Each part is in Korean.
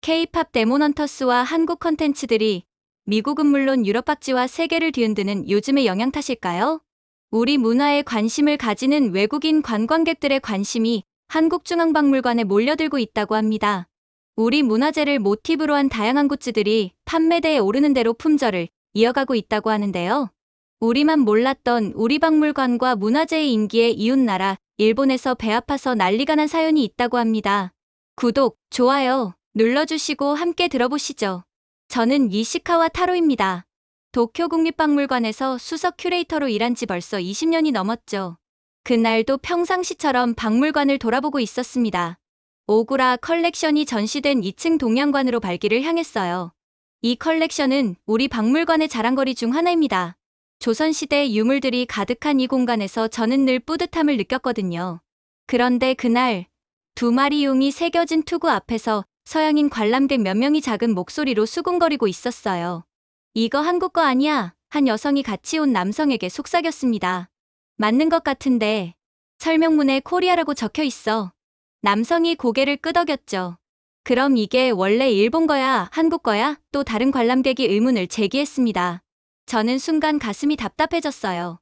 K-팝 데몬헌터스와 한국 컨텐츠들이 미국은 물론 유럽 박지와 세계를 뒤흔드는 요즘의 영향 탓일까요? 우리 문화에 관심을 가지는 외국인 관광객들의 관심이 한국중앙박물관에 몰려들고 있다고 합니다. 우리 문화재를 모티브로 한 다양한 굿즈들이 판매대에 오르는 대로 품절을 이어가고 있다고 하는데요. 우리만 몰랐던 우리 박물관과 문화재의 인기에 이웃나라 일본에서 배 아파서 난리가 난 사연이 있다고 합니다. 구독, 좋아요 눌러주시고 함께 들어보시죠. 저는 이시카와 타로입니다. 도쿄 국립박물관에서 수석 큐레이터로 일한 지 벌써 20년이 넘었죠. 그날도 평상시처럼 박물관을 돌아보고 있었습니다. 오구라 컬렉션이 전시된 2층 동양관으로 발길을 향했어요. 이 컬렉션은 우리 박물관의 자랑거리 중 하나입니다. 조선시대 유물들이 가득한 이 공간에서 저는 늘 뿌듯함을 느꼈거든요. 그런데 그날 두 마리 용이 새겨진 투구 앞에서 서양인 관람객 몇 명이 작은 목소리로 수군거리고 있었어요. 이거 한국 거 아니야? 한 여성이 같이 온 남성에게 속삭였습니다. 맞는 것 같은데 설명문에 코리아라고 적혀 있어. 남성이 고개를 끄덕였죠. 그럼 이게 원래 일본 거야, 한국 거야? 또 다른 관람객이 의문을 제기했습니다. 저는 순간 가슴이 답답해졌어요.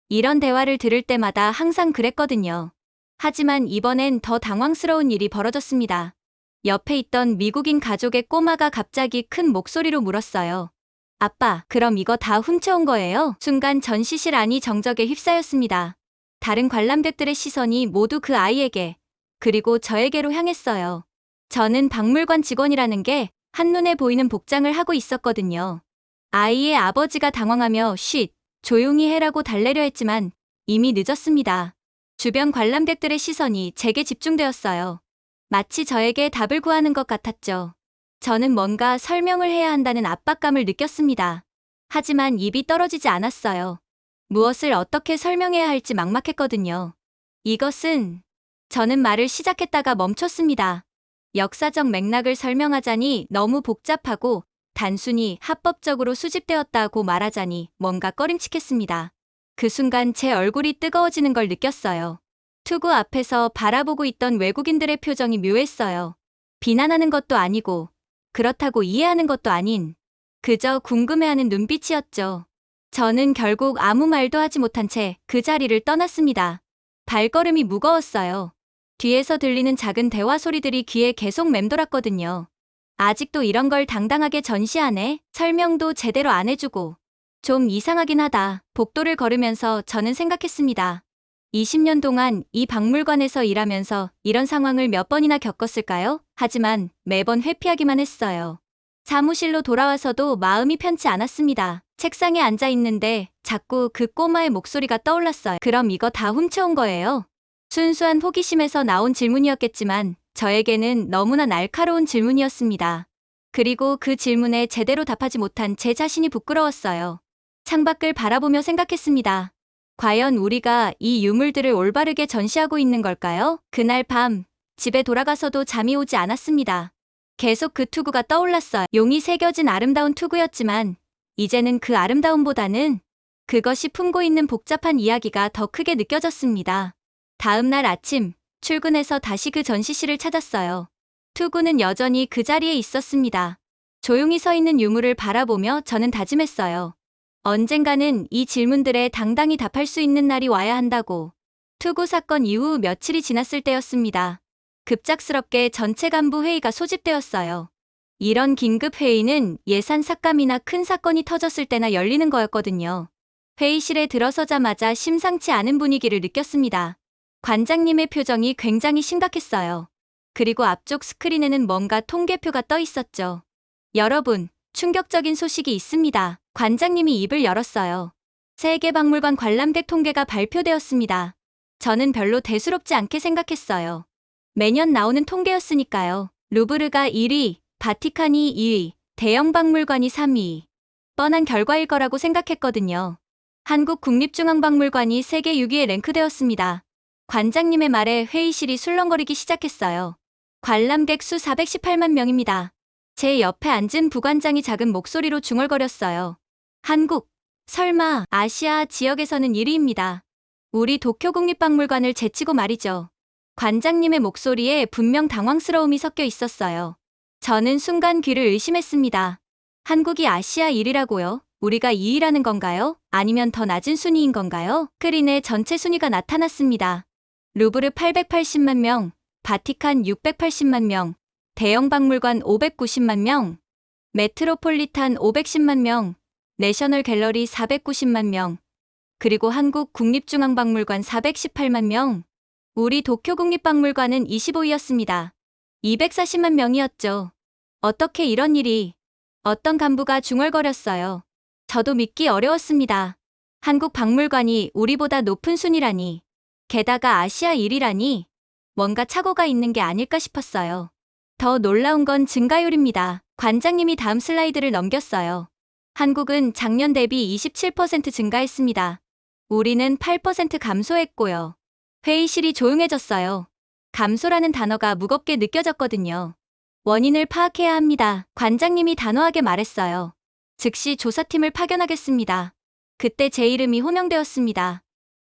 이런 대화를 들을 때마다 항상 그랬거든요. 하지만 이번엔 더 당황스러운 일이 벌어졌습니다. 옆에 있던 미국인 가족의 꼬마가 갑자기 큰 목소리로 물었어요. 아빠, 그럼 이거 다 훔쳐온 거예요? 순간 전시실 안이 정적에 휩싸였습니다. 다른 관람객들의 시선이 모두 그 아이에게, 그리고 저에게로 향했어요. 저는 박물관 직원이라는 게 한눈에 보이는 복장을 하고 있었거든요. 아이의 아버지가 당황하며 쉿, 조용히 해라고 달래려 했지만 이미 늦었습니다. 주변 관람객들의 시선이 제게 집중되었어요. 마치 저에게 답을 구하는 것 같았죠. 저는 뭔가 설명을 해야 한다는 압박감을 느꼈습니다. 하지만 입이 떨어지지 않았어요. 무엇을 어떻게 설명해야 할지 막막했거든요. 저는 말을 시작했다가 멈췄습니다. 역사적 맥락을 설명하자니 너무 복잡하고 단순히 합법적으로 수집되었다고 말하자니 뭔가 꺼림칙했습니다. 그 순간 제 얼굴이 뜨거워지는 걸 느꼈어요. 투구 앞에서 바라보고 있던 외국인들의 표정이 묘했어요. 비난하는 것도 아니고 그렇다고 이해하는 것도 아닌 그저 궁금해하는 눈빛이었죠. 저는 결국 아무 말도 하지 못한 채 그 자리를 떠났습니다. 발걸음이 무거웠어요. 뒤에서 들리는 작은 대화 소리들이 귀에 계속 맴돌았거든요. 아직도 이런 걸 당당하게 전시하네? 설명도 제대로 안 해주고. 좀 이상하긴 하다. 복도를 걸으면서 저는 생각했습니다. 20년 동안 이 박물관에서 일하면서 이런 상황을 몇 번이나 겪었을까요? 하지만 매번 회피하기만 했어요. 사무실로 돌아와서도 마음이 편치 않았습니다. 책상에 앉아 있는데 자꾸 그 꼬마의 목소리가 떠올랐어요. 그럼 이거 다 훔쳐온 거예요? 순수한 호기심에서 나온 질문이었겠지만 저에게는 너무나 날카로운 질문이었습니다. 그리고 그 질문에 제대로 답하지 못한 제 자신이 부끄러웠어요. 창밖을 바라보며 생각했습니다. 과연 우리가 이 유물들을 올바르게 전시하고 있는 걸까요? 그날 밤, 집에 돌아가서도 잠이 오지 않았습니다. 계속 그 투구가 떠올랐어요. 용이 새겨진 아름다운 투구였지만, 이제는 그 아름다움보다는 그것이 품고 있는 복잡한 이야기가 더 크게 느껴졌습니다. 다음 날 아침, 출근해서 다시 그 전시실을 찾았어요. 투구는 여전히 그 자리에 있었습니다. 조용히 서 있는 유물을 바라보며 저는 다짐했어요. 언젠가는 이 질문들에 당당히 답할 수 있는 날이 와야 한다고. 투구 사건 이후 며칠이 지났을 때였습니다. 급작스럽게 전체 간부 회의가 소집되었어요. 이런 긴급 회의는 예산 삭감이나 큰 사건이 터졌을 때나 열리는 거였거든요. 회의실에 들어서자마자 심상치 않은 분위기를 느꼈습니다. 관장님의 표정이 굉장히 심각했어요. 그리고 앞쪽 스크린에는 뭔가 통계표가 떠 있었죠. 여러분, 충격적인 소식이 있습니다. 관장님이 입을 열었어요. 세계박물관 관람객 통계가 발표되었습니다. 저는 별로 대수롭지 않게 생각했어요. 매년 나오는 통계였으니까요. 루브르가 1위, 바티칸이 2위, 대형 박물관이 3위. 뻔한 결과일 거라고 생각했거든요. 한국 국립중앙박물관이 세계 6위에 랭크되었습니다. 관장님의 말에 회의실이 술렁거리기 시작했어요. 관람객 수 418만 명입니다. 제 옆에 앉은 부관장이 작은 목소리로 중얼거렸어요. 한국, 설마 아시아 지역에서는 1위입니다. 우리 도쿄 국립박물관을 제치고 말이죠. 관장님의 목소리에 분명 당황스러움이 섞여 있었어요. 저는 순간 귀를 의심했습니다. 한국이 아시아 1위라고요? 우리가 2위라는 건가요? 아니면 더 낮은 순위인 건가요? 스크린에 전체 순위가 나타났습니다. 루브르 880만 명, 바티칸 680만 명, 대형 박물관 590만 명, 메트로폴리탄 510만 명, 내셔널 갤러리 490만 명, 그리고 한국 국립중앙박물관 418만 명, 우리 도쿄 국립박물관은 25위였습니다. 240만 명이었죠. 어떻게 이런 일이, 어떤 간부가 중얼거렸어요. 저도 믿기 어려웠습니다. 한국 박물관이 우리보다 높은 순위라니, 게다가 아시아 1위라니, 뭔가 착오가 있는 게 아닐까 싶었어요. 더 놀라운 건 증가율입니다. 관장님이 다음 슬라이드를 넘겼어요. 한국은 작년 대비 27% 증가했습니다. 우리는 8% 감소했고요. 회의실이 조용해졌어요. 감소라는 단어가 무겁게 느껴졌거든요. 원인을 파악해야 합니다. 관장님이 단호하게 말했어요. 즉시 조사팀을 파견하겠습니다. 그때 제 이름이 호명되었습니다.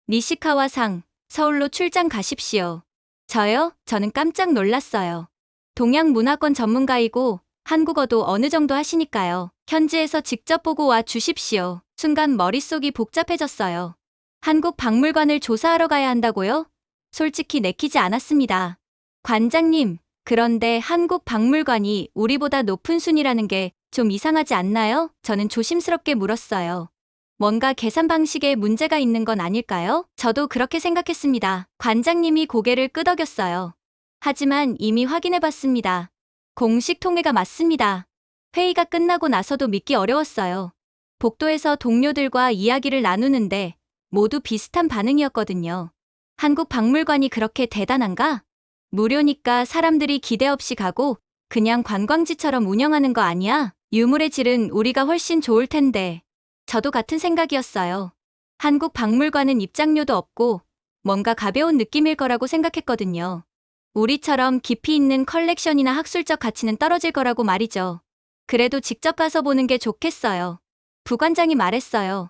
니시카와 상, 서울로 출장 가십시오. 저요? 저는 깜짝 놀랐어요. 동양 문화권 전문가이고 한국어도 어느 정도 하시니까요. 현지에서 직접 보고 와 주십시오. 순간 머릿속이 복잡해졌어요. 한국 박물관을 조사하러 가야 한다고요? 솔직히 내키지 않았습니다. 관장님, 그런데 한국 박물관이 우리보다 높은 순위라는 게 좀 이상하지 않나요? 저는 조심스럽게 물었어요. 뭔가 계산 방식에 문제가 있는 건 아닐까요? 저도 그렇게 생각했습니다. 관장님이 고개를 끄덕였어요. 하지만 이미 확인해봤습니다. 공식 통계가 맞습니다. 회의가 끝나고 나서도 믿기 어려웠어요. 복도에서 동료들과 이야기를 나누는데 모두 비슷한 반응이었거든요. 한국 박물관이 그렇게 대단한가? 무료니까 사람들이 기대 없이 가고 그냥 관광지처럼 운영하는 거 아니야? 유물의 질은 우리가 훨씬 좋을 텐데. 저도 같은 생각이었어요. 한국 박물관은 입장료도 없고 뭔가 가벼운 느낌일 거라고 생각했거든요. 우리처럼 깊이 있는 컬렉션이나 학술적 가치는 떨어질 거라고 말이죠. 그래도 직접 가서 보는 게 좋겠어요. 부관장이 말했어요.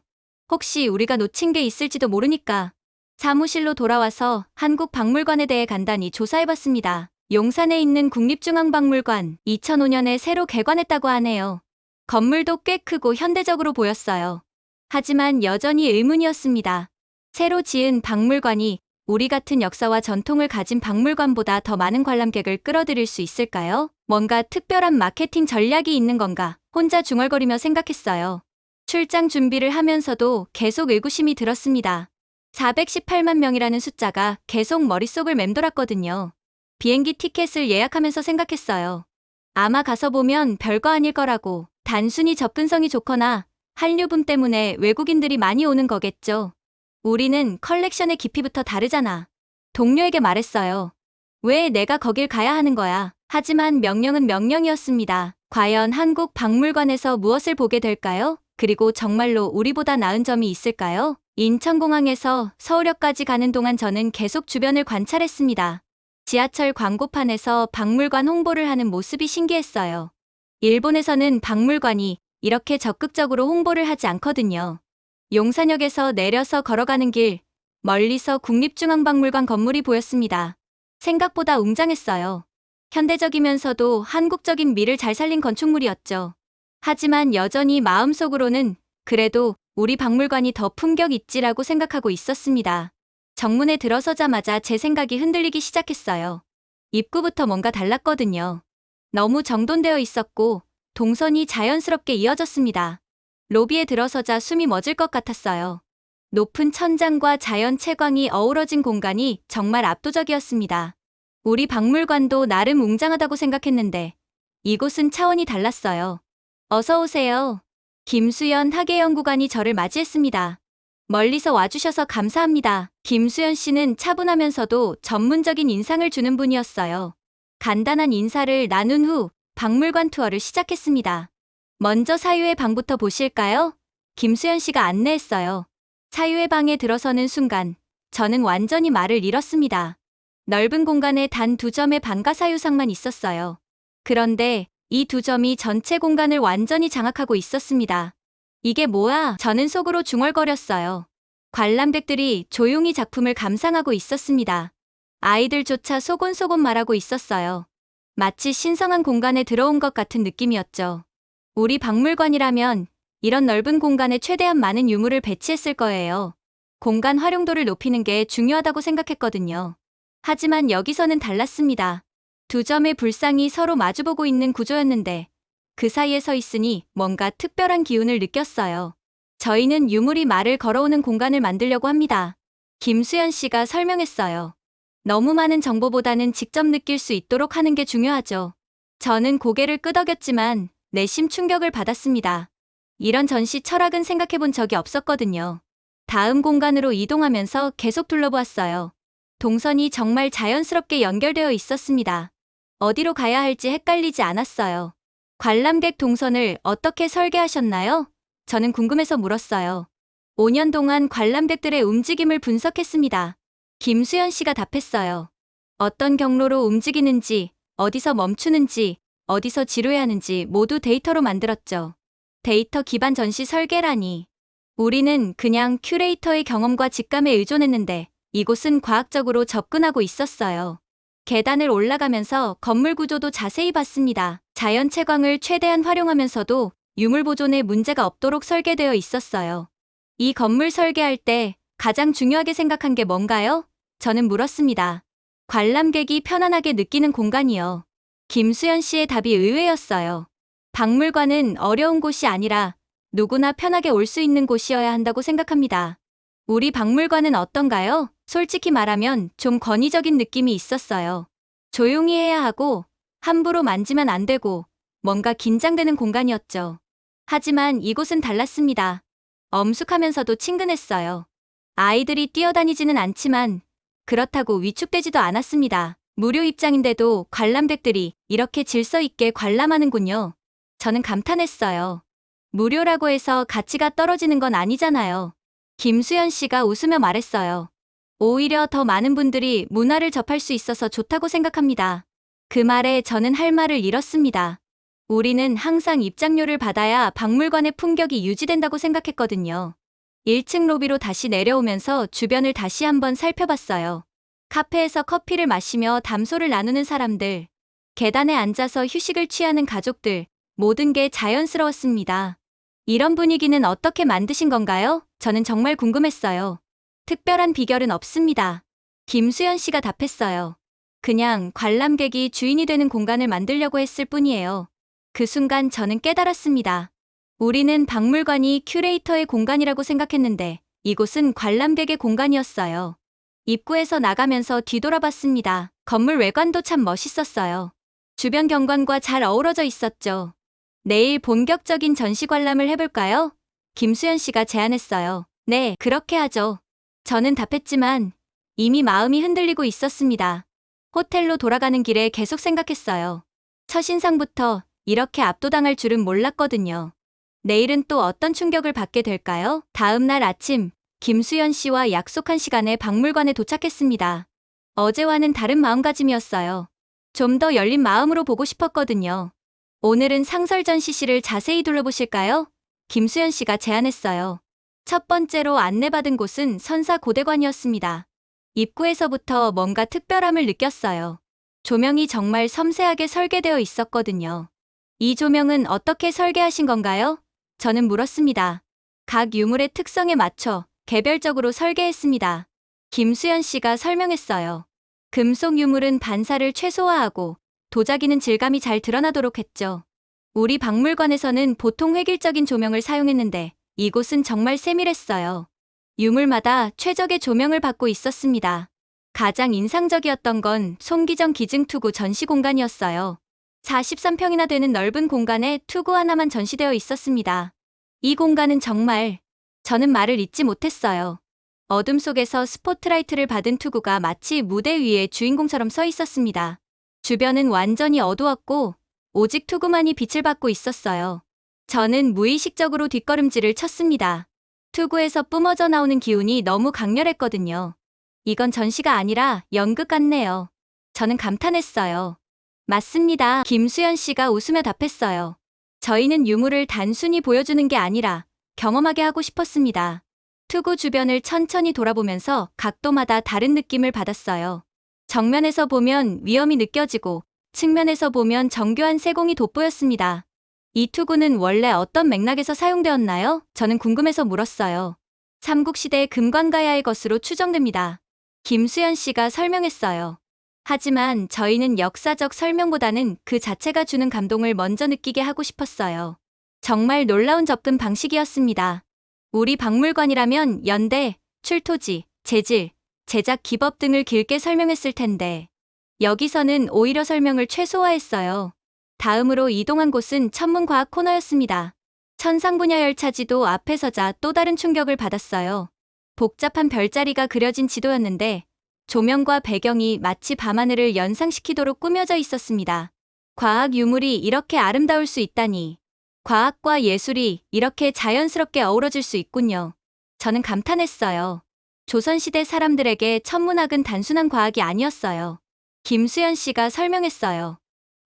혹시 우리가 놓친 게 있을지도 모르니까. 사무실로 돌아와서 한국 박물관에 대해 간단히 조사해봤습니다. 용산에 있는 국립중앙박물관 2005년에 새로 개관했다고 하네요. 건물도 꽤 크고 현대적으로 보였어요. 하지만 여전히 의문이었습니다. 새로 지은 박물관이 우리 같은 역사와 전통을 가진 박물관보다 더 많은 관람객을 끌어들일 수 있을까요? 뭔가 특별한 마케팅 전략이 있는 건가? 혼자 중얼거리며 생각했어요. 출장 준비를 하면서도 계속 의구심이 들었습니다. 418만 명이라는 숫자가 계속 머릿속을 맴돌았거든요. 비행기 티켓을 예약하면서 생각했어요. 아마 가서 보면 별거 아닐 거라고. 단순히 접근성이 좋거나 한류붐 때문에 외국인들이 많이 오는 거겠죠. 우리는 컬렉션의 깊이부터 다르잖아. 동료에게 말했어요. 왜 내가 거길 가야 하는 거야? 하지만 명령은 명령이었습니다. 과연 한국 박물관에서 무엇을 보게 될까요? 그리고 정말로 우리보다 나은 점이 있을까요? 인천공항에서 서울역까지 가는 동안 저는 계속 주변을 관찰했습니다. 지하철 광고판에서 박물관 홍보를 하는 모습이 신기했어요. 일본에서는 박물관이 이렇게 적극적으로 홍보를 하지 않거든요. 용산역에서 내려서 걸어가는 길, 멀리서 국립중앙박물관 건물이 보였습니다. 생각보다 웅장했어요. 현대적이면서도 한국적인 미를 잘 살린 건축물이었죠. 하지만 여전히 마음속으로는 그래도 우리 박물관이 더 품격 있지라고 생각하고 있었습니다. 정문에 들어서자마자 제 생각이 흔들리기 시작했어요. 입구부터 뭔가 달랐거든요. 너무 정돈되어 있었고 동선이 자연스럽게 이어졌습니다. 로비에 들어서자 숨이 멎을 것 같았어요. 높은 천장과 자연 채광이 어우러진 공간이 정말 압도적이었습니다. 우리 박물관도 나름 웅장하다고 생각했는데 이곳은 차원이 달랐어요. 어서 오세요. 김수연 학예연구관이 저를 맞이했습니다. 멀리서 와주셔서 감사합니다. 김수연 씨는 차분하면서도 전문적인 인상을 주는 분이었어요. 간단한 인사를 나눈 후 박물관 투어를 시작했습니다. 먼저 사유의 방부터 보실까요? 김수연 씨가 안내했어요. 사유의 방에 들어서는 순간 저는 완전히 말을 잃었습니다. 넓은 공간에 단 2점의 방가 사유상만 있었어요. 그런데 이 2점이 전체 공간을 완전히 장악하고 있었습니다. 이게 뭐야? 저는 속으로 중얼거렸어요. 관람객들이 조용히 작품을 감상하고 있었습니다. 아이들조차 소곤소곤 말하고 있었어요. 마치 신성한 공간에 들어온 것 같은 느낌이었죠. 우리 박물관이라면 이런 넓은 공간에 최대한 많은 유물을 배치했을 거예요. 공간 활용도를 높이는 게 중요하다고 생각했거든요. 하지만 여기서는 달랐습니다. 두 점의 불상이 서로 마주보고 있는 구조였는데 그 사이에 서 있으니 뭔가 특별한 기운을 느꼈어요. 저희는 유물이 말을 걸어오는 공간을 만들려고 합니다. 김수연 씨가 설명했어요. 너무 많은 정보보다는 직접 느낄 수 있도록 하는 게 중요하죠. 저는 고개를 끄덕였지만 내심 충격을 받았습니다. 이런 전시 철학은 생각해 본 적이 없었거든요. 다음 공간으로 이동하면서 계속 둘러보았어요. 동선이 정말 자연스럽게 연결되어 있었습니다. 어디로 가야 할지 헷갈리지 않았어요. 관람객 동선을 어떻게 설계하셨나요? 저는 궁금해서 물었어요. 5년 동안 관람객들의 움직임을 분석했습니다. 김수연 씨가 답했어요. 어떤 경로로 움직이는지, 어디서 멈추는지, 어디서 지루해하는지 모두 데이터로 만들었죠. 데이터 기반 전시 설계라니. 우리는 그냥 큐레이터의 경험과 직감에 의존했는데 이곳은 과학적으로 접근하고 있었어요. 계단을 올라가면서 건물 구조도 자세히 봤습니다. 자연 채광을 최대한 활용하면서도 유물 보존에 문제가 없도록 설계되어 있었어요. 이 건물 설계할 때 가장 중요하게 생각한 게 뭔가요? 저는 물었습니다. 관람객이 편안하게 느끼는 공간이요. 김수연 씨의 답이 의외였어요. 박물관은 어려운 곳이 아니라 누구나 편하게 올 수 있는 곳이어야 한다고 생각합니다. 우리 박물관은 어떤가요? 솔직히 말하면 좀 권위적인 느낌이 있었어요. 조용히 해야 하고 함부로 만지면 안 되고 뭔가 긴장되는 공간이었죠. 하지만 이곳은 달랐습니다. 엄숙하면서도 친근했어요. 아이들이 뛰어다니지는 않지만 그렇다고 위축되지도 않았습니다. 무료 입장인데도 관람객들이 이렇게 질서 있게 관람하는군요. 저는 감탄했어요. 무료라고 해서 가치가 떨어지는 건 아니잖아요. 김수연 씨가 웃으며 말했어요. 오히려 더 많은 분들이 문화를 접할 수 있어서 좋다고 생각합니다. 그 말에 저는 할 말을 잃었습니다. 우리는 항상 입장료를 받아야 박물관의 품격이 유지된다고 생각했거든요. 1층 로비로 다시 내려오면서 주변을 다시 한번 살펴봤어요. 카페에서 커피를 마시며 담소를 나누는 사람들, 계단에 앉아서 휴식을 취하는 가족들, 모든 게 자연스러웠습니다. 이런 분위기는 어떻게 만드신 건가요? 저는 정말 궁금했어요. 특별한 비결은 없습니다. 김수연 씨가 답했어요. 그냥 관람객이 주인이 되는 공간을 만들려고 했을 뿐이에요. 그 순간 저는 깨달았습니다. 우리는 박물관이 큐레이터의 공간이라고 생각했는데 이곳은 관람객의 공간이었어요. 입구에서 나가면서 뒤돌아봤습니다. 건물 외관도 참 멋있었어요. 주변 경관과 잘 어우러져 있었죠. 내일 본격적인 전시 관람을 해볼까요? 김수연 씨가 제안했어요. 네, 그렇게 하죠. 저는 답했지만 이미 마음이 흔들리고 있었습니다. 호텔로 돌아가는 길에 계속 생각했어요. 첫인상부터 이렇게 압도당할 줄은 몰랐거든요. 내일은 또 어떤 충격을 받게 될까요? 다음 날 아침, 김수연 씨와 약속한 시간에 박물관에 도착했습니다. 어제와는 다른 마음가짐이었어요. 좀 더 열린 마음으로 보고 싶었거든요. 오늘은 상설 전시실을 자세히 둘러보실까요? 김수연 씨가 제안했어요. 첫 번째로 안내받은 곳은 선사고대관이었습니다. 입구에서부터 뭔가 특별함을 느꼈어요. 조명이 정말 섬세하게 설계되어 있었거든요. 이 조명은 어떻게 설계하신 건가요? 저는 물었습니다. 각 유물의 특성에 맞춰 개별적으로 설계했습니다. 김수연 씨가 설명했어요. 금속 유물은 반사를 최소화하고 도자기는 질감이 잘 드러나도록 했죠. 우리 박물관에서는 보통 획일적인 조명을 사용했는데 이곳은 정말 세밀했어요. 유물마다 최적의 조명을 받고 있었습니다. 가장 인상적이었던 건 송기정 기증투구 전시 공간이었어요. 43평이나 되는 넓은 공간에 투구 하나만 전시되어 있었습니다. 이 공간은 정말 저는 말을 잇지 못했어요. 어둠 속에서 스포트라이트를 받은 투구가 마치 무대 위에 주인공처럼 서 있었습니다. 주변은 완전히 어두웠고 오직 투구만이 빛을 받고 있었어요. 저는 무의식적으로 뒷걸음질을 쳤습니다. 투구에서 뿜어져 나오는 기운이 너무 강렬했거든요. 이건 전시가 아니라 연극 같네요. 저는 감탄했어요. 맞습니다. 김수연 씨가 웃으며 답했어요. 저희는 유물을 단순히 보여주는 게 아니라 경험하게 하고 싶었습니다. 투구 주변을 천천히 돌아보면서 각도마다 다른 느낌을 받았어요. 정면에서 보면 위험이 느껴지고 측면에서 보면 정교한 세공이 돋보였습니다. 이 투구는 원래 어떤 맥락에서 사용되었나요? 저는 궁금해서 물었어요. 삼국시대 금관가야의 것으로 추정됩니다. 김수현 씨가 설명했어요. 하지만 저희는 역사적 설명보다는 그 자체가 주는 감동을 먼저 느끼게 하고 싶었어요. 정말 놀라운 접근 방식이었습니다. 우리 박물관이라면 연대, 출토지, 재질, 제작 기법 등을 길게 설명했을 텐데 여기서는 오히려 설명을 최소화했어요. 다음으로 이동한 곳은 천문과학 코너였습니다. 천상분야 열차지도 앞에 서자 또 다른 충격을 받았어요. 복잡한 별자리가 그려진 지도였는데 조명과 배경이 마치 밤하늘을 연상시키도록 꾸며져 있었습니다. 과학 유물이 이렇게 아름다울 수 있다니. 과학과 예술이 이렇게 자연스럽게 어우러질 수 있군요. 저는 감탄했어요. 조선시대 사람들에게 천문학은 단순한 과학이 아니었어요. 김수현 씨가 설명했어요.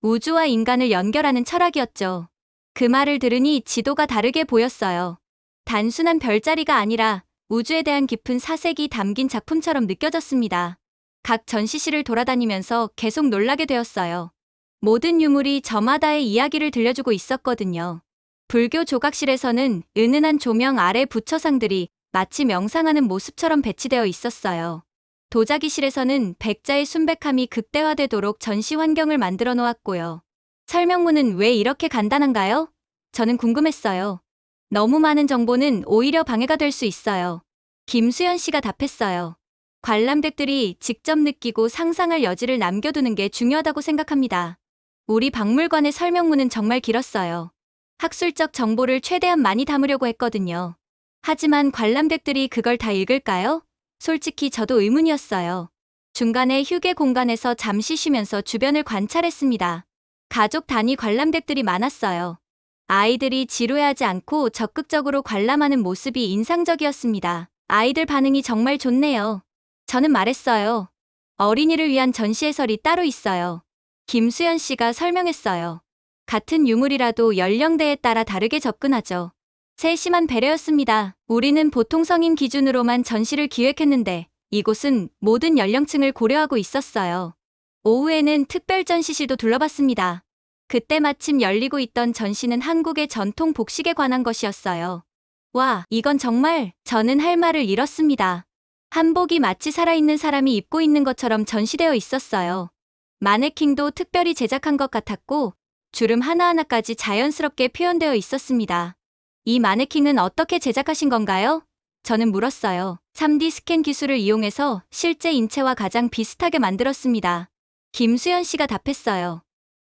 우주와 인간을 연결하는 철학이었죠. 그 말을 들으니 지도가 다르게 보였어요. 단순한 별자리가 아니라 우주에 대한 깊은 사색이 담긴 작품처럼 느껴졌습니다. 각 전시실을 돌아다니면서 계속 놀라게 되었어요. 모든 유물이 저마다의 이야기를 들려주고 있었거든요. 불교 조각실에서는 은은한 조명 아래 부처상들이 마치 명상하는 모습처럼 배치되어 있었어요. 도자기실에서는 백자의 순백함이 극대화되도록 전시 환경을 만들어 놓았고요. 설명문은 왜 이렇게 간단한가요? 저는 궁금했어요. 너무 많은 정보는 오히려 방해가 될 수 있어요. 김수현 씨가 답했어요. 관람객들이 직접 느끼고 상상할 여지를 남겨두는 게 중요하다고 생각합니다. 우리 박물관의 설명문은 정말 길었어요. 학술적 정보를 최대한 많이 담으려고 했거든요. 하지만 관람객들이 그걸 다 읽을까요? 솔직히 저도 의문이었어요. 중간에 휴게 공간에서 잠시 쉬면서 주변을 관찰했습니다. 가족 단위 관람객들이 많았어요. 아이들이 지루해하지 않고 적극적으로 관람하는 모습이 인상적이었습니다. 아이들 반응이 정말 좋네요. 저는 말했어요. 어린이를 위한 전시 해설이 따로 있어요. 김수현 씨가 설명했어요. 같은 유물이라도 연령대에 따라 다르게 접근하죠. 세심한 배려였습니다. 우리는 보통 성인 기준으로만 전시를 기획했는데 이곳은 모든 연령층을 고려하고 있었어요. 오후에는 특별 전시실도 둘러봤습니다. 그때 마침 열리고 있던 전시는 한국의 전통 복식에 관한 것이었어요. 와, 이건 정말. 저는 할 말을 잃었습니다. 한복이 마치 살아있는 사람이 입고 있는 것처럼 전시되어 있었어요. 마네킹도 특별히 제작한 것 같았고 주름 하나하나까지 자연스럽게 표현되어 있었습니다. 이 마네킹은 어떻게 제작하신 건가요? 저는 물었어요. 3D 스캔 기술을 이용해서 실제 인체와 가장 비슷하게 만들었습니다. 김수현 씨가 답했어요.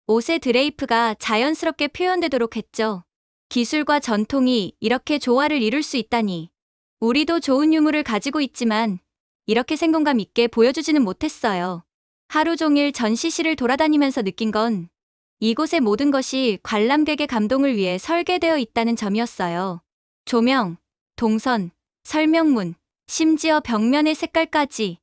옷의 드레이프가 자연스럽게 표현되도록 했죠. 기술과 전통이 이렇게 조화를 이룰 수 있다니. 우리도 좋은 유물을 가지고 있지만 이렇게 생동감 있게 보여주지는 못했어요. 하루 종일 전시실을 돌아다니면서 느낀 건 이곳의 모든 것이 관람객의 감동을 위해 설계되어 있다는 점이었어요. 조명, 동선, 설명문, 심지어 벽면의 색깔까지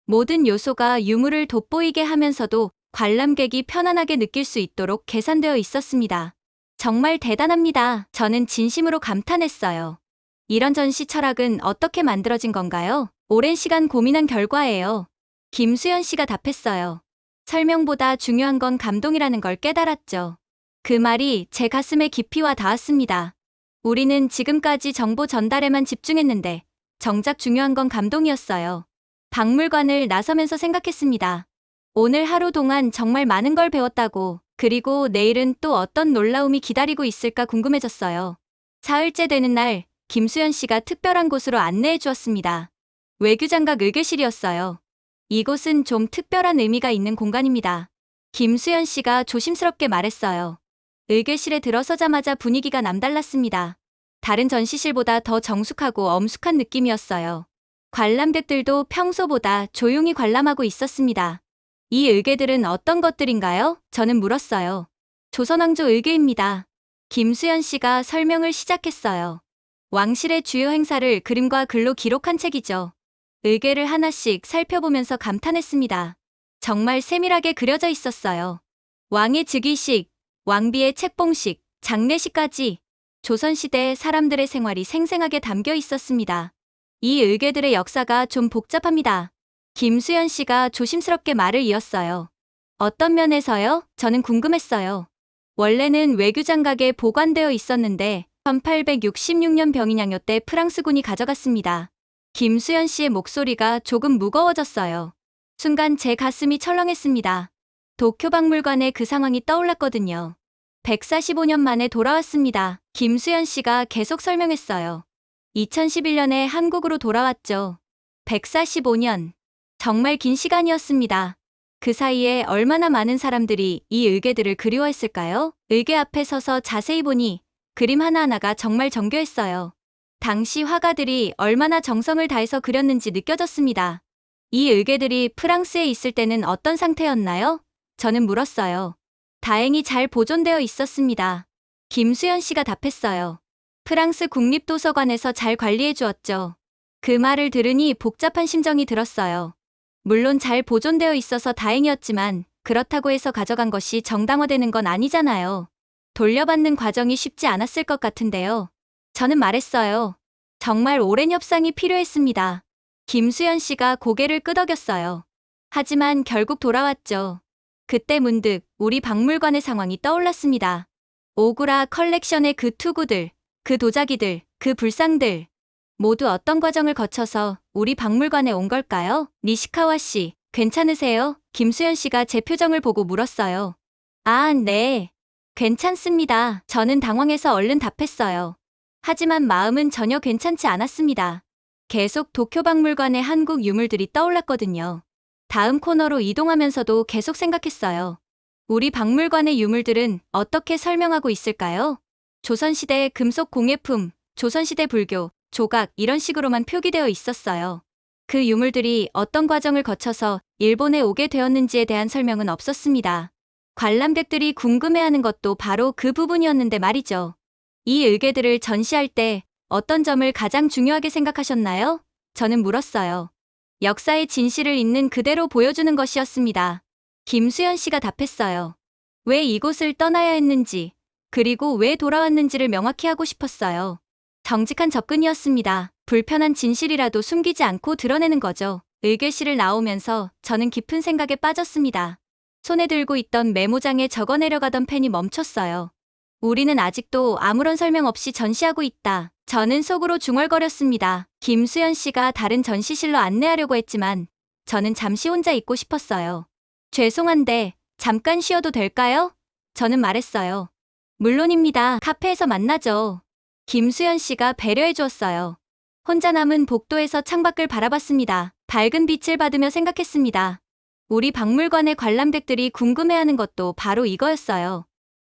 모든 요소가 유물을 돋보이게 하면서도 관람객이 편안하게 느낄 수 있도록 계산되어 있었습니다. 정말 대단합니다. 저는 진심으로 감탄했어요. 이런 전시 철학은 어떻게 만들어진 건가요? 오랜 시간 고민한 결과예요. 김수현 씨가 답했어요. 설명보다 중요한 건 감동이라는 걸 깨달았죠. 그 말이 제 가슴에 깊이 와 닿았습니다. 우리는 지금까지 정보 전달에만 집중했는데 정작 중요한 건 감동이었어요. 박물관을 나서면서 생각했습니다. 오늘 하루 동안 정말 많은 걸 배웠다고, 그리고 내일은 또 어떤 놀라움이 기다리고 있을까 궁금해졌어요. 사흘째 되는 날, 김수현 씨가 특별한 곳으로 안내해 주었습니다. 외교장각 의궤실이었어요. 이곳은 좀 특별한 의미가 있는 공간입니다. 김수현 씨가 조심스럽게 말했어요. 의궤실에 들어서자마자 분위기가 남달랐습니다. 다른 전시실보다 더 정숙하고 엄숙한 느낌이었어요. 관람객들도 평소보다 조용히 관람하고 있었습니다. 이 의궤들은 어떤 것들인가요? 저는 물었어요. 조선왕조 의궤입니다. 김수현 씨가 설명을 시작했어요. 왕실의 주요 행사를 그림과 글로 기록한 책이죠. 의궤를 하나씩 살펴보면서 감탄했습니다. 정말 세밀하게 그려져 있었어요. 왕의 즉위식, 왕비의 책봉식, 장례식까지 조선시대 사람들의 생활이 생생하게 담겨 있었습니다. 이 의궤들의 역사가 좀 복잡합니다. 김수현 씨가 조심스럽게 말을 이었어요. 어떤 면에서요? 저는 궁금했어요. 원래는 외교 장각에 보관되어 있었는데 1866년 병인양요 때 프랑스군이 가져갔습니다. 김수현 씨의 목소리가 조금 무거워졌어요. 순간 제 가슴이 철렁했습니다. 도쿄박물관에 그 상황이 떠올랐거든요. 145년 만에 돌아왔습니다. 김수현 씨가 계속 설명했어요. 2011년에 한국으로 돌아왔죠. 145년. 정말 긴 시간이었습니다. 그 사이에 얼마나 많은 사람들이 이 의궤들을 그리워했을까요? 의궤 앞에 서서 자세히 보니 그림 하나하나가 정말 정교했어요. 당시 화가들이 얼마나 정성을 다해서 그렸는지 느껴졌습니다. 이 의궤들이 프랑스에 있을 때는 어떤 상태였나요? 저는 물었어요. 다행히 잘 보존되어 있었습니다. 김수현 씨가 답했어요. 프랑스 국립도서관에서 잘 관리해 주었죠. 그 말을 들으니 복잡한 심정이 들었어요. 물론 잘 보존되어 있어서 다행이었지만 그렇다고 해서 가져간 것이 정당화되는 건 아니잖아요. 돌려받는 과정이 쉽지 않았을 것 같은데요. 저는 말했어요. 정말 오랜 협상이 필요했습니다. 김수현 씨가 고개를 끄덕였어요. 하지만 결국 돌아왔죠. 그때 문득 우리 박물관의 상황이 떠올랐습니다. 오구라 컬렉션의 그 투구들, 그 도자기들, 그 불상들 모두 어떤 과정을 거쳐서 우리 박물관에 온 걸까요? 니시카와 씨, 괜찮으세요? 김수현 씨가 제 표정을 보고 물었어요. 아, 네. 괜찮습니다. 저는 당황해서 얼른 답했어요. 하지만 마음은 전혀 괜찮지 않았습니다. 계속 도쿄박물관의 한국 유물들이 떠올랐거든요. 다음 코너로 이동하면서도 계속 생각했어요. 우리 박물관의 유물들은 어떻게 설명하고 있을까요? 조선시대 금속 공예품, 조선시대 불교, 조각 이런 식으로만 표기되어 있었어요. 그 유물들이 어떤 과정을 거쳐서 일본에 오게 되었는지에 대한 설명은 없었습니다. 관람객들이 궁금해하는 것도 바로 그 부분이었는데 말이죠. 이 의궤들을 전시할 때 어떤 점을 가장 중요하게 생각하셨나요? 저는 물었어요. 역사의 진실을 있는 그대로 보여주는 것이었습니다. 김수현 씨가 답했어요. 왜 이곳을 떠나야 했는지, 그리고 왜 돌아왔는지를 명확히 하고 싶었어요. 정직한 접근이었습니다. 불편한 진실이라도 숨기지 않고 드러내는 거죠. 의궤실을 나오면서 저는 깊은 생각에 빠졌습니다. 손에 들고 있던 메모장에 적어내려가던 펜이 멈췄어요. 우리는 아직도 아무런 설명 없이 전시하고 있다. 저는 속으로 중얼거렸습니다. 김수현 씨가 다른 전시실로 안내하려고 했지만 저는 잠시 혼자 있고 싶었어요. 죄송한데 잠깐 쉬어도 될까요? 저는 말했어요. 물론입니다. 카페에서 만나죠. 김수현 씨가 배려해 주었어요. 혼자 남은 복도에서 창밖을 바라봤습니다. 밝은 빛을 받으며 생각했습니다. 우리 박물관의 관람객들이 궁금해하는 것도 바로 이거였어요.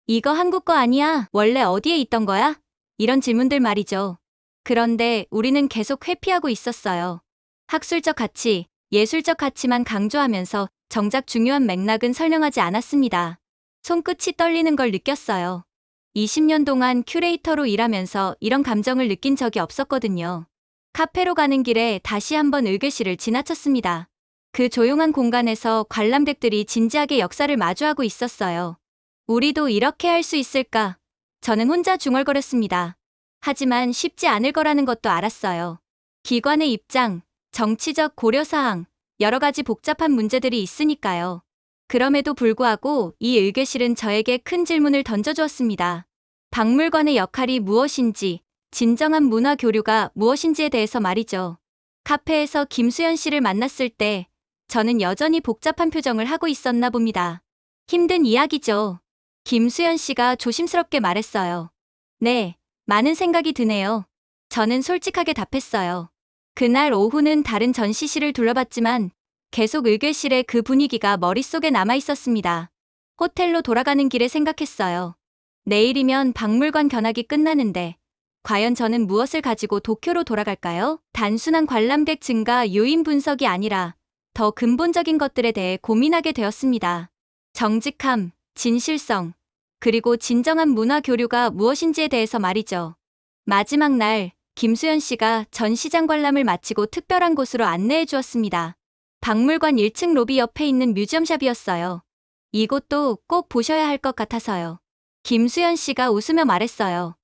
이거 한국 거 아니야? 원래 어디에 있던 거야? 이런 질문들 말이죠. 그런데 우리는 계속 회피하고 있었어요. 학술적 가치, 예술적 가치만 강조하면서 정작 중요한 맥락은 설명하지 않았습니다. 손끝이 떨리는 걸 느꼈어요. 20년 동안 큐레이터로 일하면서 이런 감정을 느낀 적이 없었거든요. 카페로 가는 길에 다시 한번 의궤실을 지나쳤습니다. 그 조용한 공간에서 관람객들이 진지하게 역사를 마주하고 있었어요. 우리도 이렇게 할 수 있을까? 저는 혼자 중얼거렸습니다. 하지만 쉽지 않을 거라는 것도 알았어요. 기관의 입장, 정치적 고려사항, 여러 가지 복잡한 문제들이 있으니까요. 그럼에도 불구하고 이 의궤실은 저에게 큰 질문을 던져주었습니다. 박물관의 역할이 무엇인지, 진정한 문화 교류가 무엇인지에 대해서 말이죠. 카페에서 김수현 씨를 만났을 때 저는 여전히 복잡한 표정을 하고 있었나 봅니다. 힘든 이야기죠. 김수현 씨가 조심스럽게 말했어요. 네, 많은 생각이 드네요. 저는 솔직하게 답했어요. 그날 오후는 다른 전시실을 둘러봤지만 계속 의궤실의 그 분위기가 머릿속에 남아 있었습니다. 호텔로 돌아가는 길에 생각했어요. 내일이면 박물관 견학이 끝나는데 과연 저는 무엇을 가지고 도쿄로 돌아갈까요? 단순한 관람객 증가 요인 분석이 아니라 더 근본적인 것들에 대해 고민하게 되었습니다. 정직함, 진실성, 그리고 진정한 문화 교류가 무엇인지에 대해서 말이죠. 마지막 날, 김수현 씨가 전시장 관람을 마치고 특별한 곳으로 안내해 주었습니다. 박물관 1층 로비 옆에 있는 뮤지엄샵이었어요. 이곳도 꼭 보셔야 할 것 같아서요. 김수현 씨가 웃으며 말했어요.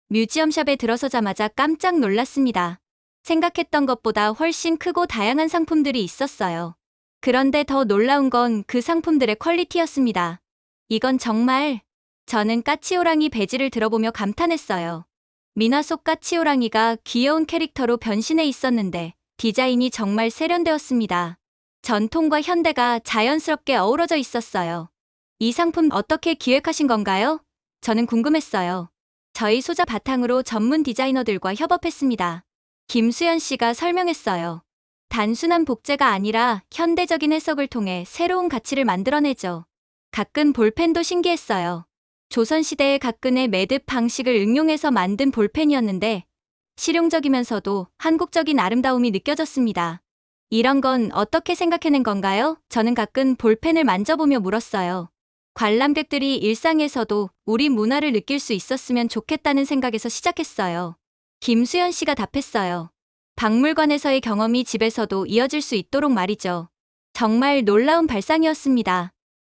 뮤지엄샵에 들어서자마자 깜짝 놀랐습니다. 생각했던 것보다 훨씬 크고 다양한 상품들이 있었어요. 그런데 더 놀라운 건 그 상품들의 퀄리티였습니다. 이건 정말. 저는 까치호랑이 배지를 들어보며 감탄했어요. 민화 속 까치호랑이가 귀여운 캐릭터로 변신해 있었는데 디자인이 정말 세련되었습니다. 전통과 현대가 자연스럽게 어우러져 있었어요. 이 상품 어떻게 기획하신 건가요? 저는 궁금했어요. 저희 소자 바탕으로 전문 디자이너들과 협업했습니다. 김수연 씨가 설명했어요. 단순한 복제가 아니라 현대적인 해석을 통해 새로운 가치를 만들어내죠. 가끔 볼펜도 신기했어요. 조선시대의 각근의 매듭 방식을 응용해서 만든 볼펜이었는데 실용적이면서도 한국적인 아름다움이 느껴졌습니다. 이런 건 어떻게 생각해낸 건가요? 저는 가끔 볼펜을 만져보며 물었어요. 관람객들이 일상에서도 우리 문화를 느낄 수 있었으면 좋겠다는 생각에서 시작했어요. 김수연 씨가 답했어요. 박물관에서의 경험이 집에서도 이어질 수 있도록 말이죠. 정말 놀라운 발상이었습니다.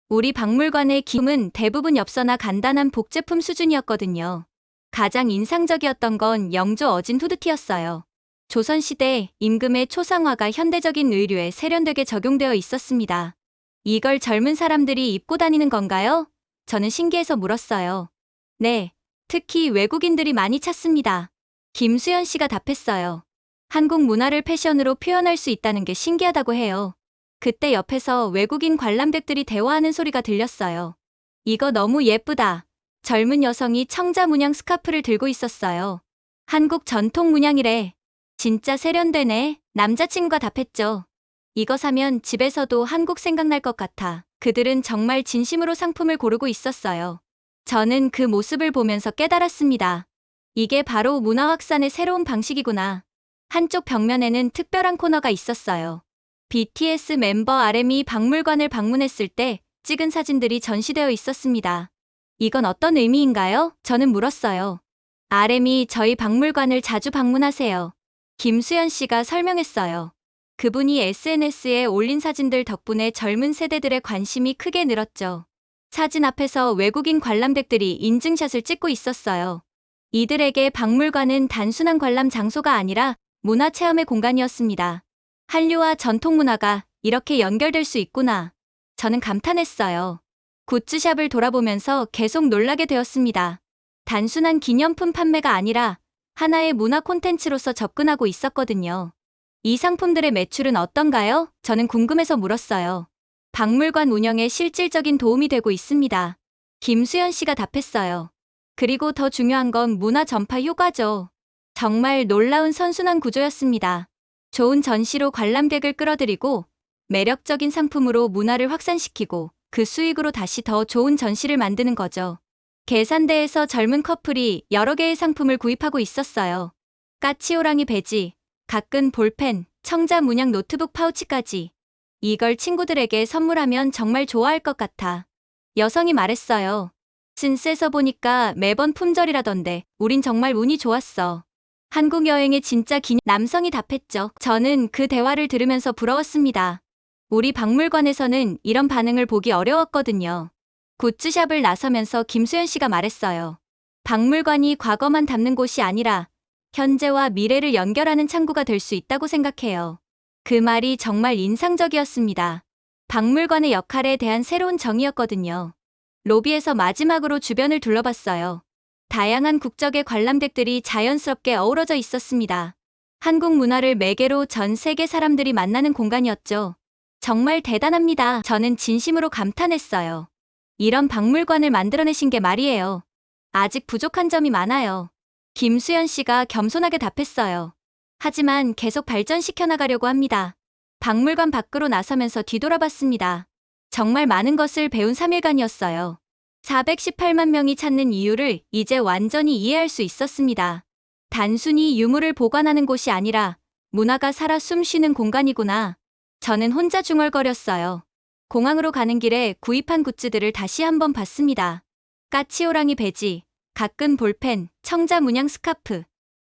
우리 박물관의 기품은 대부분 엽서나 간단한 복제품 수준이었거든요. 가장 인상적이었던 건 영조 어진 후드티였어요. 조선시대 임금의 초상화가 현대적인 의류에 세련되게 적용되어 있었습니다. 이걸 젊은 사람들이 입고 다니는 건가요? 저는 신기해서 물었어요. 네, 특히 외국인들이 많이 찾습니다. 김수연 씨가 답했어요. 한국 문화를 패션으로 표현할 수 있다는 게 신기하다고 해요. 그때 옆에서 외국인 관람객들이 대화하는 소리가 들렸어요. 이거 너무 예쁘다. 젊은 여성이 청자 문양 스카프를 들고 있었어요. 한국 전통 문양이래. 진짜 세련되네. 남자친구가 답했죠. 이거 사면 집에서도 한국 생각날 것 같아. 그들은 정말 진심으로 상품을 고르고 있었어요. 저는 그 모습을 보면서 깨달았습니다. 이게 바로 문화 확산의 새로운 방식이구나. 한쪽 벽면에는 특별한 코너가 있었어요. BTS 멤버 RM이 박물관을 방문했을 때 찍은 사진들이 전시되어 있었습니다. 이건 어떤 의미인가요? 저는 물었어요. RM이 저희 박물관을 자주 방문하세요. 김수연 씨가 설명했어요. 그분이 SNS에 올린 사진들 덕분에 젊은 세대들의 관심이 크게 늘었죠. 사진 앞에서 외국인 관람객들이 인증샷을 찍고 있었어요. 이들에게 박물관은 단순한 관람 장소가 아니라 문화체험의 공간이었습니다. 한류와 전통문화가 이렇게 연결될 수 있구나. 저는 감탄했어요. 굿즈샵을 돌아보면서 계속 놀라게 되었습니다. 단순한 기념품 판매가 아니라 하나의 문화 콘텐츠로서 접근하고 있었거든요. 이 상품들의 매출은 어떤가요? 저는 궁금해서 물었어요. 박물관 운영에 실질적인 도움이 되고 있습니다. 김수연 씨가 답했어요. 그리고 더 중요한 건 문화 전파 효과죠. 정말 놀라운 선순환 구조였습니다. 좋은 전시로 관람객을 끌어들이고 매력적인 상품으로 문화를 확산시키고 그 수익으로 다시 더 좋은 전시를 만드는 거죠. 계산대에서 젊은 커플이 여러 개의 상품을 구입하고 있었어요. 까치호랑이 배지, 가끈 볼펜, 청자 문양 노트북 파우치까지. 이걸 친구들에게 선물하면 정말 좋아할 것 같아. 여성이 말했어요. 신세서 보니까 매번 품절이라던데 우린 정말 운이 좋았어. 한국 여행의 진짜 기념. 남성이 답했죠. 저는 그 대화를 들으면서 부러웠습니다. 우리 박물관에서는 이런 반응을 보기 어려웠거든요. 굿즈샵을 나서면서 김수연 씨가 말했어요. 박물관이 과거만 담는 곳이 아니라 현재와 미래를 연결하는 창구가 될 수 있다고 생각해요. 그 말이 정말 인상적이었습니다. 박물관의 역할에 대한 새로운 정의였거든요. 로비에서 마지막으로 주변을 둘러봤어요. 다양한 국적의 관람객들이 자연스럽게 어우러져 있었습니다. 한국 문화를 매개로 전 세계 사람들이 만나는 공간이었죠. 정말 대단합니다. 저는 진심으로 감탄했어요. 이런 박물관을 만들어내신 게 말이에요. 아직 부족한 점이 많아요. 김수연 씨가 겸손하게 답했어요. 하지만 계속 발전시켜 나가려고 합니다. 박물관 밖으로 나서면서 뒤돌아봤습니다. 정말 많은 것을 배운 3일간이었어요. 418만 명이 찾는 이유를 이제 완전히 이해할 수 있었습니다. 단순히 유물을 보관하는 곳이 아니라 문화가 살아 숨쉬는 공간이구나. 저는 혼자 중얼거렸어요. 공항으로 가는 길에 구입한 굿즈들을 다시 한번 봤습니다. 까치호랑이 배지, 가끈 볼펜, 청자 문양 스카프.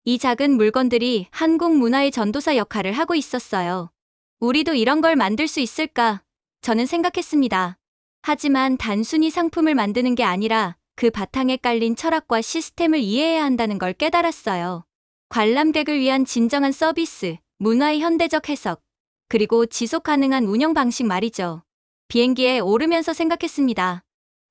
이 작은 물건들이 한국 문화의 전도사 역할을 하고 있었어요. 우리도 이런 걸 만들 수 있을까? 저는 생각했습니다. 하지만 단순히 상품을 만드는 게 아니라 그 바탕에 깔린 철학과 시스템을 이해해야 한다는 걸 깨달았어요. 관람객을 위한 진정한 서비스, 문화의 현대적 해석. 그리고 지속 가능한 운영 방식 말이죠. 비행기에 오르면서 생각했습니다.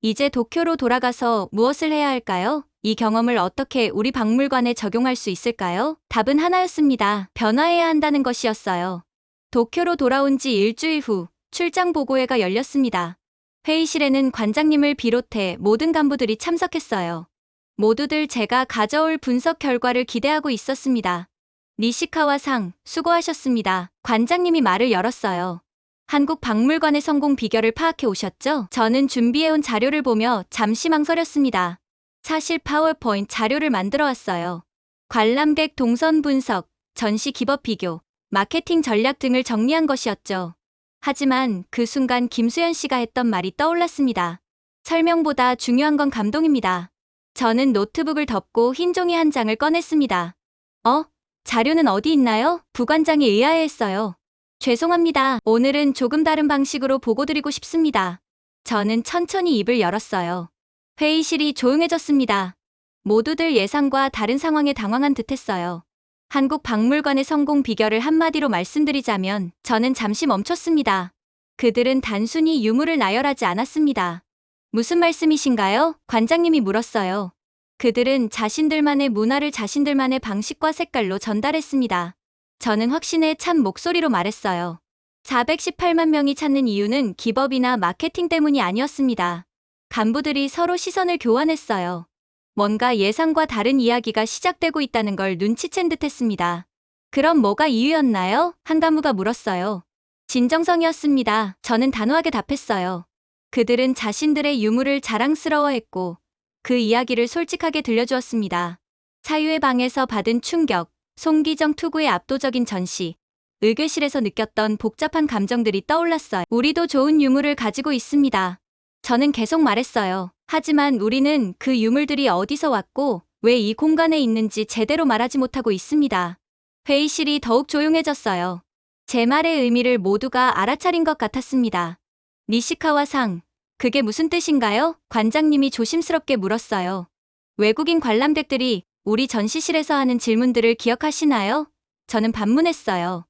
이제 도쿄로 돌아가서 무엇을 해야 할까요? 이 경험을 어떻게 우리 박물관에 적용할 수 있을까요? 답은 하나였습니다. 변화해야 한다는 것이었어요. 도쿄로 돌아온 지 일주일 후 출장 보고회가 열렸습니다. 회의실에는 관장님을 비롯해 모든 간부들이 참석했어요. 모두들 제가 가져올 분석 결과를 기대하고 있었습니다. 니시카와 상, 수고하셨습니다. 관장님이 말을 열었어요. 한국 박물관의 성공 비결을 파악해 오셨죠? 저는 준비해온 자료를 보며 잠시 망설였습니다. 사실 파워포인트 자료를 만들어 왔어요. 관람객 동선 분석, 전시 기법 비교, 마케팅 전략 등을 정리한 것이었죠. 하지만 그 순간 김수현 씨가 했던 말이 떠올랐습니다. 설명보다 중요한 건 감동입니다. 저는 노트북을 덮고 흰 종이 한 장을 꺼냈습니다. 자료는 어디 있나요? 부관장이 의아해했어요. 죄송합니다. 오늘은 조금 다른 방식으로 보고드리고 싶습니다. 저는 천천히 입을 열었어요. 회의실이 조용해졌습니다. 모두들 예상과 다른 상황에 당황한 듯했어요. 한국 박물관의 성공 비결을 한마디로 말씀드리자면 저는 잠시 멈췄습니다. 그들은 단순히 유물을 나열하지 않았습니다. 무슨 말씀이신가요? 관장님이 물었어요. 그들은 자신들만의 문화를 자신들만의 방식과 색깔로 전달했습니다. 저는 확신에 찬 목소리로 말했어요. 418만 명이 찾는 이유는 기법이나 마케팅 때문이 아니었습니다. 간부들이 서로 시선을 교환했어요. 뭔가 예상과 다른 이야기가 시작되고 있다는 걸 눈치챈 듯했습니다. 그럼 뭐가 이유였나요? 한 간부가 물었어요. 진정성이었습니다. 저는 단호하게 답했어요. 그들은 자신들의 유물을 자랑스러워했고 그 이야기를 솔직하게 들려주었습니다. 사유의 방에서 받은 충격, 송기정 투구의 압도적인 전시, 의궤실에서 느꼈던 복잡한 감정들이 떠올랐어요. 우리도 좋은 유물을 가지고 있습니다. 저는 계속 말했어요. 하지만 우리는 그 유물들이 어디서 왔고 왜 이 공간에 있는지 제대로 말하지 못하고 있습니다. 회의실이 더욱 조용해졌어요. 제 말의 의미를 모두가 알아차린 것 같았습니다. 니시카와 상, 그게 무슨 뜻인가요? 관장님이 조심스럽게 물었어요. 외국인 관람객들이 우리 전시실에서 하는 질문들을 기억하시나요? 저는 반문했어요.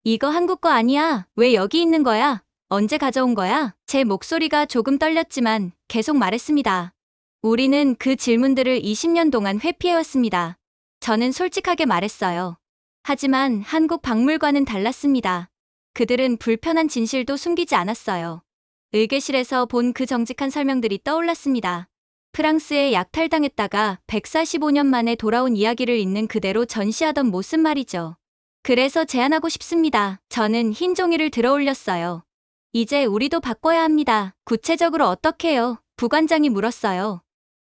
이거 한국 거 아니야. 왜 여기 있는 거야? 언제 가져온 거야? 제 목소리가 조금 떨렸지만 계속 말했습니다. 우리는 그 질문들을 20년 동안 회피해왔습니다. 저는 솔직하게 말했어요. 하지만 한국 박물관은 달랐습니다. 그들은 불편한 진실도 숨기지 않았어요. 의궤실에서 본 그 정직한 설명들이 떠올랐습니다. 프랑스에 약탈당했다가 145년 만에 돌아온 이야기를 있는 그대로 전시하던 모습 말이죠. 그래서 제안하고 싶습니다. 저는 흰 종이를 들어 올렸어요. 이제 우리도 바꿔야 합니다. 구체적으로 어떻게요? 부관장이 물었어요.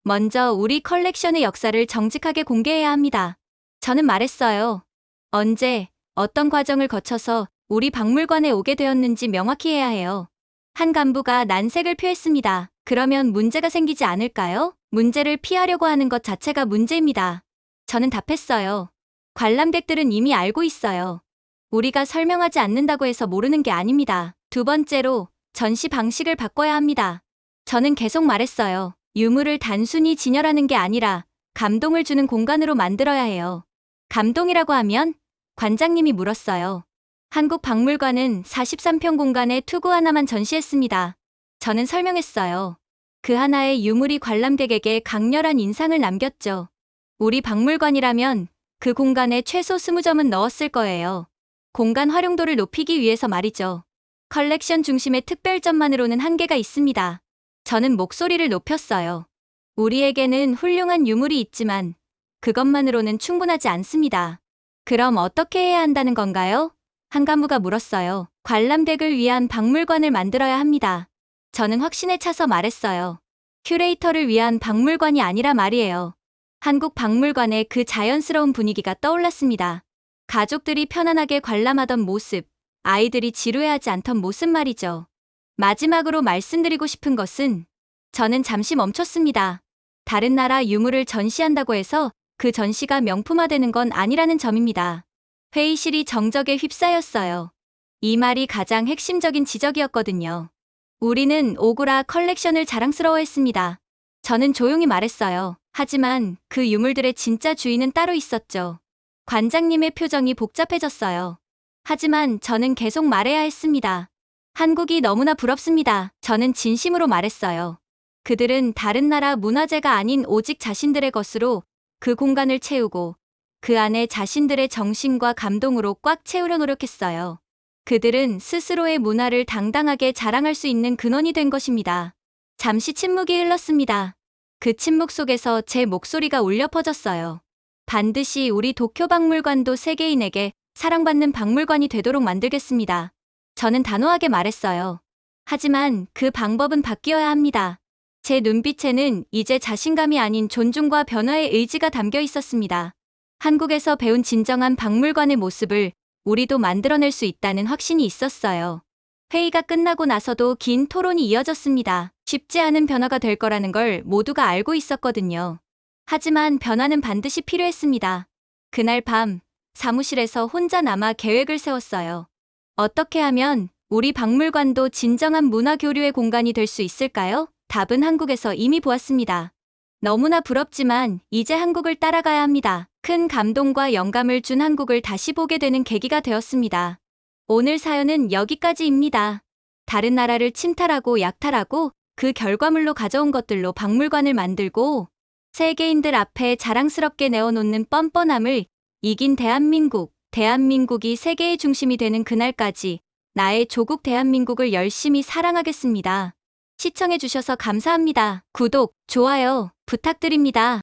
먼저 우리 컬렉션의 역사를 정직하게 공개해야 합니다. 저는 말했어요. 언제, 어떤 과정을 거쳐서 우리 박물관에 오게 되었는지 명확히 해야 해요. 한 간부가 난색을 표했습니다. 그러면 문제가 생기지 않을까요? 문제를 피하려고 하는 것 자체가 문제입니다. 저는 답했어요. 관람객들은 이미 알고 있어요. 우리가 설명하지 않는다고 해서 모르는 게 아닙니다. 두 번째로, 전시 방식을 바꿔야 합니다. 저는 계속 말했어요. 유물을 단순히 진열하는 게 아니라 감동을 주는 공간으로 만들어야 해요. 감동이라고 하면? 관장님이 물었어요. 한국 박물관은 43평 공간에 투구 하나만 전시했습니다. 저는 설명했어요. 그 하나의 유물이 관람객에게 강렬한 인상을 남겼죠. 우리 박물관이라면 그 공간에 최소 20점은 넣었을 거예요. 공간 활용도를 높이기 위해서 말이죠. 컬렉션 중심의 특별점만으로는 한계가 있습니다. 저는 목소리를 높였어요. 우리에게는 훌륭한 유물이 있지만 그것만으로는 충분하지 않습니다. 그럼 어떻게 해야 한다는 건가요? 한 간부가 물었어요. 관람객을 위한 박물관을 만들어야 합니다. 저는 확신에 차서 말했어요. 큐레이터를 위한 박물관이 아니라 말이에요. 한국 박물관의 그 자연스러운 분위기가 떠올랐습니다. 가족들이 편안하게 관람하던 모습, 아이들이 지루해하지 않던 모습 말이죠. 마지막으로 말씀드리고 싶은 것은 저는 잠시 멈췄습니다. 다른 나라 유물을 전시한다고 해서 그 전시가 명품화되는 건 아니라는 점입니다. 회의실이 정적에 휩싸였어요. 이 말이 가장 핵심적인 지적이었거든요. 우리는 오구라 컬렉션을 자랑스러워했습니다. 저는 조용히 말했어요. 하지만 그 유물들의 진짜 주인은 따로 있었죠. 관장님의 표정이 복잡해졌어요. 하지만 저는 계속 말해야 했습니다. 한국이 너무나 부럽습니다. 저는 진심으로 말했어요. 그들은 다른 나라 문화재가 아닌 오직 자신들의 것으로 그 공간을 채우고 그 안에 자신들의 정신과 감동으로 꽉 채우려 노력했어요. 그들은 스스로의 문화를 당당하게 자랑할 수 있는 근원이 된 것입니다. 잠시 침묵이 흘렀습니다. 그 침묵 속에서 제 목소리가 울려 퍼졌어요. 반드시 우리 도쿄 박물관도 세계인에게 사랑받는 박물관이 되도록 만들겠습니다. 저는 단호하게 말했어요. 하지만 그 방법은 바뀌어야 합니다. 제 눈빛에는 이제 자신감이 아닌 존중과 변화의 의지가 담겨 있었습니다. 한국에서 배운 진정한 박물관의 모습을 우리도 만들어낼 수 있다는 확신이 있었어요. 회의가 끝나고 나서도 긴 토론이 이어졌습니다. 쉽지 않은 변화가 될 거라는 걸 모두가 알고 있었거든요. 하지만 변화는 반드시 필요했습니다. 그날 밤, 사무실에서 혼자 남아 계획을 세웠어요. 어떻게 하면 우리 박물관도 진정한 문화 교류의 공간이 될 수 있을까요? 답은 한국에서 이미 보았습니다. 너무나 부럽지만 이제 한국을 따라가야 합니다. 큰 감동과 영감을 준 한국을 다시 보게 되는 계기가 되었습니다. 오늘 사연은 여기까지입니다. 다른 나라를 침탈하고 약탈하고 그 결과물로 가져온 것들로 박물관을 만들고 세계인들 앞에 자랑스럽게 내어놓는 뻔뻔함을 이긴 대한민국, 대한민국이 세계의 중심이 되는 그날까지 나의 조국 대한민국을 열심히 사랑하겠습니다. 시청해주셔서 감사합니다. 구독, 좋아요 부탁드립니다.